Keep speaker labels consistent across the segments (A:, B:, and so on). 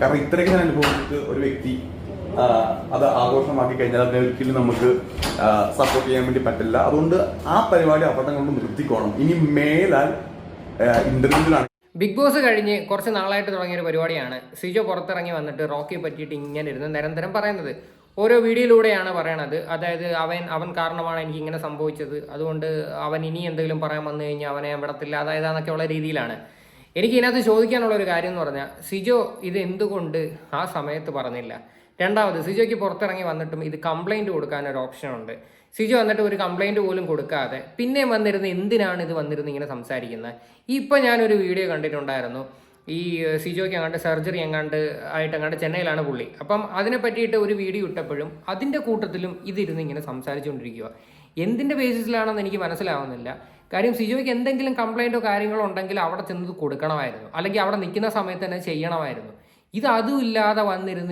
A: കാരണം ഇത്രയൊക്കെ ഞാൻ അനുഭവിച്ചിട്ട് ഒരു വ്യക്തി അത് ആഘോഷമാക്കി കഴിഞ്ഞാൽ അതിനെ ഒരിക്കലും നമുക്ക് സപ്പോർട്ട് ചെയ്യാൻ വേണ്ടി പറ്റില്ല. അതുകൊണ്ട് ആ പരിപാടി അപകടം കൊണ്ട് നിർത്തിക്കോണം. ഇനി മേലാൽ ഇന്റർവ്യൂവിലാണ്.
B: ബിഗ് ബോസ് കഴിഞ്ഞ് കുറച്ച് നാളായിട്ട് തുടങ്ങിയൊരു പരിപാടിയാണ് സിജോ പുറത്തിറങ്ങി വന്നിട്ട് റോക്കിയെ പറ്റിയിട്ട് ഇങ്ങനെ ഇരുന്ന് നിരന്തരം പറയുന്നത്. ഓരോ വീഡിയോയിലൂടെയാണ് പറയണത്. അതായത് അവൻ കാരണമാണ് എനിക്ക് ഇങ്ങനെ സംഭവിച്ചത്, അതുകൊണ്ട് അവൻ ഇനി എന്തെങ്കിലും പറയാൻ വന്നു കഴിഞ്ഞാൽ അവനെ വിടത്തില്ല, അതായത് എന്നൊക്കെയുള്ള രീതിയിലാണ്. എനിക്ക് ഇതിനകത്ത് ചോദിക്കാനുള്ള ഒരു കാര്യം എന്ന് പറഞ്ഞാൽ, സിജോ ഇത് എന്തുകൊണ്ട് ആ സമയത്ത് പറഞ്ഞില്ല? രണ്ടാമത്, സിജോയ്ക്ക് പുറത്തിറങ്ങി വന്നിട്ടും ഇത് കംപ്ലൈൻറ്റ് കൊടുക്കാനൊരു ഓപ്ഷനുണ്ട്. സിജോ വന്നിട്ട് ഒരു കംപ്ലൈൻറ്റ് പോലും കൊടുക്കാതെ പിന്നെ വന്നിരുന്ന് എന്തിനാണ് ഇത് വന്നിരുന്ന് ഇങ്ങനെ സംസാരിക്കുന്നത്? ഇപ്പം ഞാനൊരു വീഡിയോ കണ്ടിട്ടുണ്ടായിരുന്നു. ഈ സിജോയ്ക്ക് എങ്ങാണ്ട് സർജറി എങ്ങാണ്ട് ചെന്നൈയിലാണ് പുള്ളി. അപ്പം അതിനെ പറ്റിയിട്ട് ഒരു വീഡിയോ ഇട്ടപ്പോഴും അതിൻ്റെ കൂട്ടത്തിലും ഇതിരുന്ന് ഇങ്ങനെ സംസാരിച്ചുകൊണ്ടിരിക്കുക. എന്തിൻ്റെ ബേസിസിലാണെന്ന് എനിക്ക് മനസ്സിലാവുന്നില്ല. കാര്യം, സിജോയ്ക്ക് എന്തെങ്കിലും കംപ്ലൈൻറ്റോ കാര്യങ്ങളോ ഉണ്ടെങ്കിൽ അവിടെ ചെന്നത് കൊടുക്കണമായിരുന്നു, അല്ലെങ്കിൽ അവിടെ നിൽക്കുന്ന സമയത്ത് തന്നെ ചെയ്യണമായിരുന്നു. ഇത് അതും ഇല്ലാതെ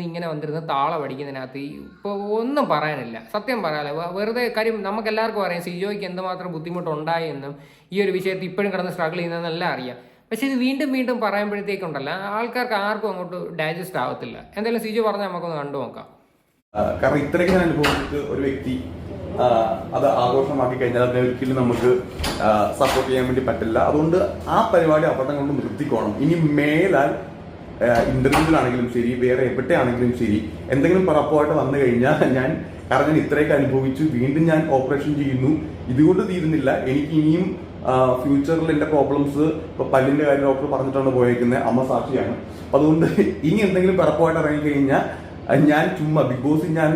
B: ഇങ്ങനെ വന്നിരുന്ന് താള പഠിക്കുന്നതിനകത്ത് ഇപ്പോൾ ഒന്നും പറയാനില്ല. സത്യം പറയാലോ, വെറുതെ. കാര്യം, നമുക്കെല്ലാവർക്കും അറിയാം സിജോയ്ക്ക് എന്തുമാത്രം ബുദ്ധിമുട്ടുണ്ടായി എന്നും ഈ ഒരു വിഷയത്തിൽ ഇപ്പോഴും കിടന്ന് സ്ട്രഗിൾ ചെയ്യുന്നതെന്നെല്ലാം അറിയാം. പക്ഷെ ഇത് വീണ്ടും വീണ്ടും പറയുമ്പോഴത്തേക്കുണ്ടല്ല, ആൾക്കാർക്ക് ആർക്കും അങ്ങോട്ട് ഡൈജസ്റ്റ് ആവത്തില്ല. എന്തായാലും സിജോ പറഞ്ഞാൽ നമുക്കൊന്ന് കണ്ടു നോക്കാം.
A: കാരണം ഇത്രയൊക്കെ ഞാൻ അനുഭവിച്ചിട്ട് ഒരു വ്യക്തി അത് ആഘോഷമാക്കി കഴിഞ്ഞാൽ അതിനെ ഒരിക്കലും നമുക്ക് സപ്പോർട്ട് ചെയ്യാൻ വേണ്ടി പറ്റില്ല. അതുകൊണ്ട് ആ പരിപാടി അപകടം കൊണ്ട് നിർത്തിക്കോണം. ഇനി മേലാൽ ഇന്റർവ്യൂവിലാണെങ്കിലും ശരി, വേറെ എവിടെയാണെങ്കിലും ശരി, എന്തെങ്കിലും പറപ്പുമായിട്ട് വന്നു കഴിഞ്ഞാൽ കാരണം ഞാൻ ഇത്രയൊക്കെ അനുഭവിച്ചു, വീണ്ടും ഞാൻ ഓപ്പറേഷൻ ചെയ്യുന്നു, ഇതുകൊണ്ട് തീരുന്നില്ല. എനിക്ക് ഇനിയും ഫ്യൂച്ചറിൽ എൻ്റെ പ്രോബ്ലംസ്, ഇപ്പൊ പല്ലിന്റെ കാര്യം ഡോക്ടർ പറഞ്ഞിട്ടാണ് പോയേക്കുന്നത്, അമ്മ സാക്ഷിയാണ്. അതുകൊണ്ട് ഇനി എന്തെങ്കിലും പറപ്പുമായിട്ട് ഇറങ്ങിക്കഴിഞ്ഞാൽ ഞാൻ ചുമ്മാ ബിഗ് ബോസിൽ ഞാൻ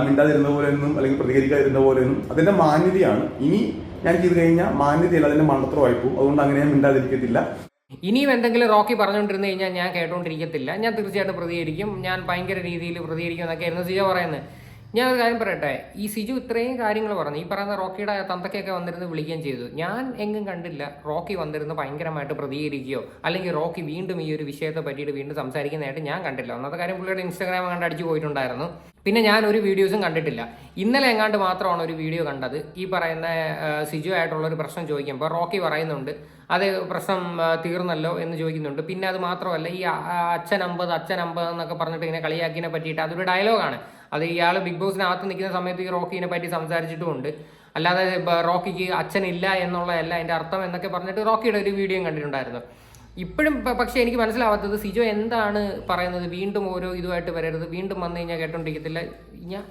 A: മിണ്ടാതിരുന്ന പോലെയൊന്നും അല്ലെങ്കിൽ പ്രതികരിക്കാതിരുന്ന പോലെയൊന്നും അതിന്റെ മാന്യതയാണ്. ഇനി ഞാൻ ചെയ്ത് കഴിഞ്ഞാൽ മാന്യതയല്ല, അതിന്റെ മണ്ടത്തരമായി പോകും. അതുകൊണ്ട് അങ്ങനെ ഞാൻ മിണ്ടാതിരിക്കത്തില്ല.
B: ഇനിയും എന്തെങ്കിലും റോക്കി പറഞ്ഞുകൊണ്ടിരുന്നു കഴിഞ്ഞാൽ ഞാൻ കേട്ടോണ്ടിരിക്കത്തില്ല. ഞാൻ തീർച്ചയായിട്ടും പ്രതികരിക്കും. ഞാൻ ഭയങ്കര രീതിയിൽ പ്രതികരിക്കും എന്നൊക്കെയായിരുന്നു സിജോ പറയുന്നത്. ഞാൻ ഒരു കാര്യം പറയട്ടെ, ഈ സിജു ഇത്രയും കാര്യങ്ങൾ പറഞ്ഞു, ഈ പറയുന്ന റോക്കിയുടെ തന്തക്കൊക്കെ വന്നിരുന്ന് വിളിക്കുകയും ചെയ്തു. ഞാൻ എങ്ങും കണ്ടില്ല റോക്കി വന്നിരുന്ന് ഭയങ്കരമായിട്ട് പ്രതികരിക്കുകയോ അല്ലെങ്കിൽ റോക്കി വീണ്ടും ഈ ഒരു വിഷയത്തെ പറ്റിയിട്ട് വീണ്ടും സംസാരിക്കുന്നതായിട്ട് ഞാൻ കണ്ടില്ല. ഒന്നാമത്തെ കാര്യം, പുള്ളിയുടെ ഇൻസ്റ്റാഗ്രാം കണ്ട് അടിച്ചു പോയിട്ടുണ്ടായിരുന്നു. പിന്നെ ഞാൻ ഒരു വീഡിയോസും കണ്ടിട്ടില്ല. ഇന്നലെ എങ്ങാണ്ട് മാത്രമാണ് ഒരു വീഡിയോ കണ്ടത്. ഈ പറയുന്ന സിജു ആയിട്ടുള്ളൊരു പ്രശ്നം ചോദിക്കുമ്പോൾ റോക്കി പറയുന്നുണ്ട് അത് പ്രശ്നം തീർന്നല്ലോ എന്ന് ചോദിക്കുന്നുണ്ട്. പിന്നെ അത് മാത്രമല്ല, ഈ അച്ഛൻ 50 എന്നൊക്കെ പറഞ്ഞിട്ട് ഇങ്ങനെ കളിയാക്കിനെ പറ്റിയിട്ട് അതൊരു ഡയലോഗാണ്. അത് ഇയാൾ ബിഗ് ബോസിനകത്ത് നിൽക്കുന്ന സമയത്ത് ഈ റോക്കിനെ പറ്റി സംസാരിച്ചിട്ടുമുണ്ട്. അല്ലാതെ റോക്കിക്ക് അച്ഛനില്ല എന്നുള്ളതല്ല അതിൻ്റെ അർത്ഥം എന്നൊക്കെ പറഞ്ഞിട്ട് റോക്കിയുടെ ഒരു വീഡിയോ കണ്ടിട്ടുണ്ടായിരുന്നു. ഇപ്പോഴും പക്ഷേ എനിക്ക് മനസ്സിലാവാത്തത്, സിജോ എന്താണ് പറയുന്നത്? വീണ്ടും ഓരോ ഇതുമായിട്ട് വരരുത്, വീണ്ടും വന്നു കഴിഞ്ഞാൽ കേട്ടോണ്ടിരിക്കത്തില്ല.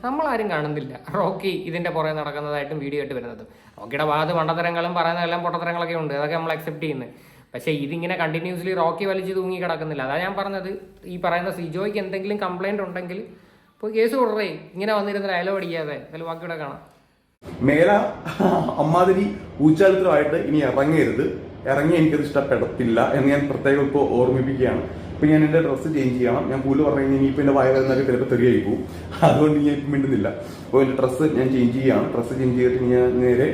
B: നമ്മളാരും കാണുന്നില്ല റോക്കി ഇതിൻ്റെ പുറകെ നടക്കുന്നതായിട്ടും വീഡിയോ ആയിട്ട് വരുന്നത്. റോക്കിയുടെ ഭാഗത്ത് മണ്ടത്തരങ്ങളും പറയുന്നതെല്ലാം പൊട്ടത്തരങ്ങളൊക്കെ ഉണ്ട്, അതൊക്കെ നമ്മൾ അക്സെപ്റ്റ് ചെയ്യുന്നത്. പക്ഷേ ഇതിങ്ങനെ കണ്ടിന്യൂസ്ലി റോക്കി വലിച്ച് തൂങ്ങി കിടക്കുന്നില്ല. അതാണ് ഞാൻ പറഞ്ഞത്. ഈ പറയുന്ന സിജോയ്ക്ക് എന്തെങ്കിലും കംപ്ലൈൻറ്റ് ഉണ്ടെങ്കിൽ ഇപ്പോൾ കേസ് കൊടുറേ, ഇങ്ങനെ വന്നിരുന്ന ഡയലോഗ് അടിക്കാതെ. അതിൽ ബാക്കിയുടെ കാണാം.
A: മേല അമ്മാതിരി ഊച്ചാലിത്തരമായിട്ട് ഇനി ഇറങ്ങി എനിക്കത് ഇഷ്ടപ്പെടത്തില്ല എന്ന് ഞാൻ പ്രത്യേകം ഇപ്പോൾ ഓർമ്മിപ്പിക്കുകയാണ്. ഇപ്പൊ ഞാൻ എന്റെ ഡ്രസ്സ് ചേഞ്ച് ചെയ്യണം. ഞാൻ പുല്ല് പറഞ്ഞു കഴിഞ്ഞാൽ ഇനിയിപ്പോൾ എന്റെ വയറുന്നൊക്കെ ചിലപ്പോൾ തെറിയായി പോകും. അതുകൊണ്ട് ഞാൻ ഇപ്പം മിണ്ടുന്നില്ല. അപ്പോൾ എന്റെ ഡ്രസ്സ് ഞാൻ ചേഞ്ച് ചെയ്യുകയാണ്. ഡ്രസ്സ് ചേഞ്ച് ചെയ്തിട്ട് ഞാൻ നേരെ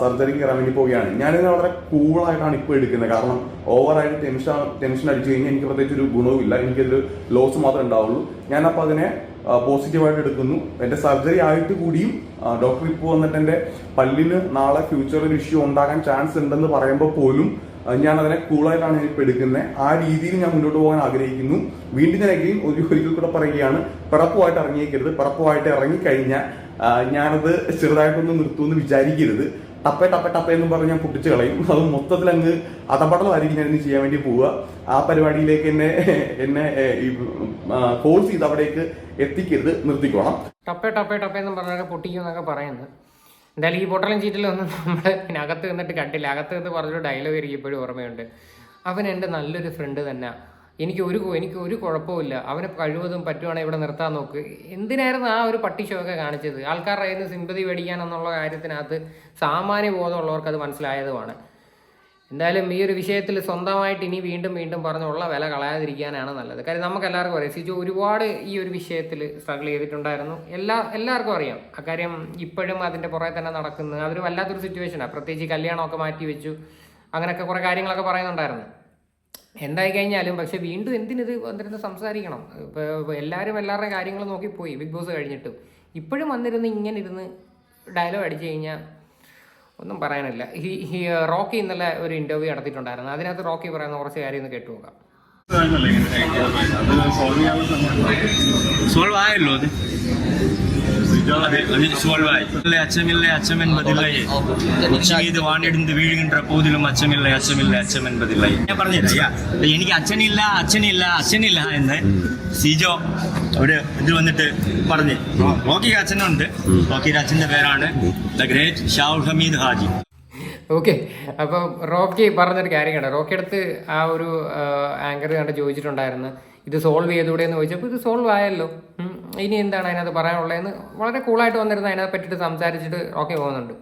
A: സർജറിക്ക് കയറാൻ വേണ്ടി പോവുകയാണ്. ഞാനിത് വളരെ കൂളായിട്ടാണ് ഇപ്പോൾ എടുക്കുന്നത്. കാരണം ഓവറായിട്ട് ടെൻഷൻ അടിച്ചു കഴിഞ്ഞാൽ എനിക്ക് പ്രത്യേകിച്ച് ഒരു ഗുണവുമില്ല, എനിക്കൊരു ലോസ് മാത്രമേ ഉണ്ടാവുള്ളൂ. ഞാനപ്പോൾ അതിനെ പോസിറ്റീവായിട്ട് എടുക്കുന്നു. എൻ്റെ സർജറി ആയിട്ട് കൂടിയും ഡോക്ടർ ഇപ്പോൾ വന്നിട്ട് എൻ്റെ പല്ലിന് നാളെ ഫ്യൂച്ചറിൽ ഇഷ്യൂ ഉണ്ടാകാൻ ചാൻസ് ഉണ്ടെന്ന് പറയുമ്പോൾ പോലും ഞാൻ അതിനെ കൂളായിട്ടാണ് ഇപ്പോൾ എടുക്കുന്നത്. ആ രീതിയിൽ ഞാൻ മുന്നോട്ട് പോകാൻ ആഗ്രഹിക്കുന്നു. വീണ്ടും ഞാൻ ഒരിക്കൽ കൂടെ പറയുകയാണ്, പിറപ്പുമായിട്ട് ഇറങ്ങിയേക്കരുത്. പിറപ്പുമായിട്ട് ഇറങ്ങിക്കഴിഞ്ഞാൽ ഞാനത് ചെറുതായിട്ടൊന്ന് നിർത്തുമെന്ന് വിചാരിക്കരുത്. ടപ്പേ എന്നും പറഞ്ഞ് ഞാൻ പൊട്ടിച്ച് കളയും. അത് മൊത്തത്തിൽ അങ്ങ് അതപടമായിരിക്കും ഞാൻ ഇനി ചെയ്യാൻ വേണ്ടി പോവുക. ആ പരിപാടിയിലേക്ക് എന്നെ ഫോഴ്സ് ചെയ്ത് അവിടേക്ക് എത്തിക്കരുത്, നിർത്തിക്കോണം.
B: ടപ്പേ എന്നും പറഞ്ഞൊക്കെ പൊട്ടിക്കും എന്നൊക്കെ പറയുന്നത്. എന്തായാലും ഈ പൊട്ടലും ചീറ്റിലൊന്നും നമ്മൾ പിന്നെ അകത്ത് നിന്നിട്ട് കണ്ടില്ല. അകത്ത് നിന്ന് പറഞ്ഞൊരു ഡയലോഗ് എനിക്ക് ഇപ്പോഴും ഓർമ്മയുണ്ട്. അവൻ എൻ്റെ നല്ലൊരു ഫ്രണ്ട് തന്നെ, എനിക്ക് ഒരു കുഴപ്പമില്ല, അവന് കഴിവതും പറ്റുവാണെങ്കിൽ ഇവിടെ നിർത്താൻ നോക്ക്. എന്തിനായിരുന്നു ആ ഒരു പട്ടി ഷോ ഒക്കെ കാണിച്ചത്? ആൾക്കാരുടെ കയ്യിൽ നിന്ന് സിമ്പതി മേടിക്കാനെന്നുള്ള കാര്യത്തിനകത്ത് സാമാന്യ ബോധമുള്ളവർക്ക് അത് മനസ്സിലായതുമാണ്. എന്തായാലും ഈ ഒരു വിഷയത്തിൽ സ്വന്തമായിട്ട് ഇനി വീണ്ടും പറഞ്ഞുള്ള വില കളയാതിരിക്കാനാണ് നല്ലത്. കാര്യം നമുക്കെല്ലാവർക്കും അറിയാം, സിജു ഒരുപാട് ഈ ഒരു വിഷയത്തിൽ സ്ട്രഗിൾ ചെയ്തിട്ടുണ്ടായിരുന്നു. എല്ലാവർക്കും അറിയാം അക്കാര്യം. ഇപ്പോഴും അതിൻ്റെ പുറകെ തന്നെ നടക്കുന്നത് അതൊരു വല്ലാത്തൊരു സിറ്റുവേഷനാണ്. പ്രത്യേകിച്ച് കല്യാണമൊക്കെ മാറ്റി വെച്ചു, അങ്ങനെയൊക്കെ കുറേ കാര്യങ്ങളൊക്കെ പറയുന്നുണ്ടായിരുന്നു. എന്തായി കഴിഞ്ഞാലും പക്ഷെ വീണ്ടും എന്തിനിത് വന്നിരുന്ന് സംസാരിക്കണം? ഇപ്പോൾ എല്ലാവരുടെയും കാര്യങ്ങൾ നോക്കിപ്പോയി ബിഗ് ബോസ് കഴിഞ്ഞിട്ടും. ഇപ്പോഴും വന്നിരുന്ന് ഇങ്ങനെ ഇരുന്ന് ഡയലോഗ് അടിച്ചു കഴിഞ്ഞാൽ ഒന്നും പറയാനില്ല. ഈ റോക്കി ഇന്നലെ ഒരു ഇൻ്റർവ്യൂ നടത്തിയിട്ടുണ്ടായിരുന്നു. അതിനകത്ത് റോക്കി പറയുന്ന കുറച്ച് കാര്യം ഒന്ന് കേട്ടു നോക്കാം.
C: സോൾവ് ആയല്ലോ അത് സോൾവ് ആയി. അച്ചമില്ല അച്ചം என்பதில்லை. ഇത് വാണിടുന്ന് വീഴുകിன்ற പോതിലും അച്ചമില്ല അച്ചമില്ല അച്ചം என்பதில்லை. ഞാൻ പറഞ്ഞുതരാം. എനിക്ക് അച്ഛനില്ല അച്ഛനില്ല അച്ഛനില്ല എന്ന് സിജോ ഒരു ഇത് വന്നിട്ട് പറഞ്ഞ്. റോക്കിക്ക് അച്ഛനുണ്ട്. റോക്കിയുടെ അച്ഛൻ്റെ പേരാണ് the great Shahul Hameed Haji.
B: Okay, അപ്പോൾ റോക്കി പറഞ്ഞൊരു കാര്യം കണ്ട, റോക്കി അടുത്ത് ആ ഒരു ആങ്കർ കണ്ട് ചോദിച്ചിട്ടുണ്ടായിരുന്നു ഇത് സോൾവ് ചെയ്തുകൂടെ എന്ന് ചോദിച്ചപ്പോൾ ഇത് സോൾവ് ആയല്ലോ, ഇനി എന്താണ് അതിനകത്ത് പറയാനുള്ളതെന്ന് വളരെ കൂളായിട്ട് വന്നിരുന്നു അതിനെ പറ്റിയിട്ട് സംസാരിച്ചിട്ട് റോക്കി പോകുന്നുണ്ട്.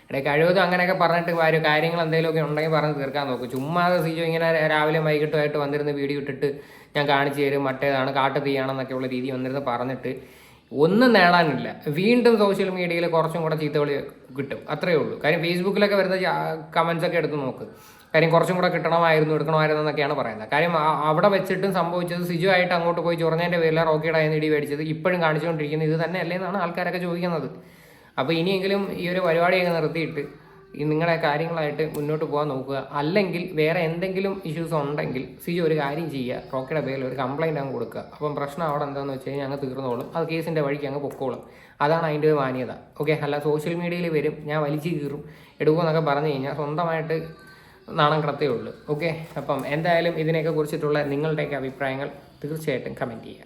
B: ഇടയ്ക്ക് കഴിവതും അങ്ങനെയൊക്കെ പറഞ്ഞിട്ട് കാര്യങ്ങൾ എന്തെങ്കിലുമൊക്കെ ഉണ്ടെങ്കിൽ പറഞ്ഞ് തീർക്കാൻ നോക്കും. ചുമ്മാതെ സിജോ ഇങ്ങനെ രാവിലെ വൈകിട്ടുമായിട്ട് വന്നിരുന്ന് വീഡിയോ ഇട്ടിട്ട് ഞാൻ കാണിച്ചു തരും മറ്റേതാണ് കാട്ടു തീയാണെന്നൊക്കെയുള്ള രീതി വന്നിരുന്ന് പറഞ്ഞിട്ട് ഒന്നും നേടാനില്ല. വീണ്ടും സോഷ്യൽ മീഡിയയിൽ കുറച്ചും കൂടെ ചീത്തവിളി കിട്ടും, അത്രയേ ഉള്ളൂ. കാര്യം ഫേസ്ബുക്കിലൊക്കെ വരുന്ന കമൻസ് ഒക്കെ എടുത്ത് നോക്ക്. കാര്യം കുറച്ചും കൂടെ എടുക്കണമായിരുന്നു എന്നൊക്കെയാണ് പറയുന്നത്. കാര്യം അവിടെ വെച്ചിട്ടും സംഭവിച്ചത് സിജു ആയിട്ട് അങ്ങോട്ട് പോയി ചൊറഞ്ഞതിൻ്റെ പേരിൽ റോക്കിയുടെ കയ്യിൽ നിന്ന് ഇടി മേടിച്ചത് ഇപ്പോഴും കാണിച്ചുകൊണ്ടിരിക്കുന്നത് ഇത് തന്നെ അല്ലേ എന്നാണ് ആൾക്കാരൊക്കെ ചോദിക്കുന്നത്. അപ്പോൾ ഇനിയെങ്കിലും ഈ ഒരു പരിപാടിയൊക്കെ നിർത്തിയിട്ട് ഈ നിങ്ങളുടെ കാര്യങ്ങളായിട്ട് മുന്നോട്ട് പോകാൻ നോക്കുക. അല്ലെങ്കിൽ വേറെ എന്തെങ്കിലും ഇഷ്യൂസ് ഉണ്ടെങ്കിൽ സിജു ഒരു കാര്യം ചെയ്യുക, റോക്കിയുടെ പേരിൽ ഒരു കംപ്ലയിൻറ്റ് അങ്ങ് കൊടുക്കുക. അപ്പം പ്രശ്നം അവിടെ എന്താണെന്ന് വെച്ച് കഴിഞ്ഞാൽ അങ്ങ് തീർന്നോളും, അത് കേസിൻ്റെ വഴിക്ക് അങ്ങ് പൊക്കോളും. അതാണ് അതിൻ്റെ ഒരു മാന്യത. ഓക്കെ, അല്ല സോഷ്യൽ മീഡിയയിൽ വരും ഞാൻ വലിച്ചു കീറും എടുക്കുമെന്നൊക്കെ പറഞ്ഞു കഴിഞ്ഞാൽ സ്വന്തമായിട്ട് നാണം കിടത്തേ ഉള്ളൂ. ഓക്കെ, അപ്പം എന്തായാലും ഇതിനെയൊക്കെ കുറിച്ചിട്ടുള്ള നിങ്ങളുടെയൊക്കെ അഭിപ്രായങ്ങൾ തീർച്ചയായിട്ടും കമൻറ്റ് ചെയ്യുക.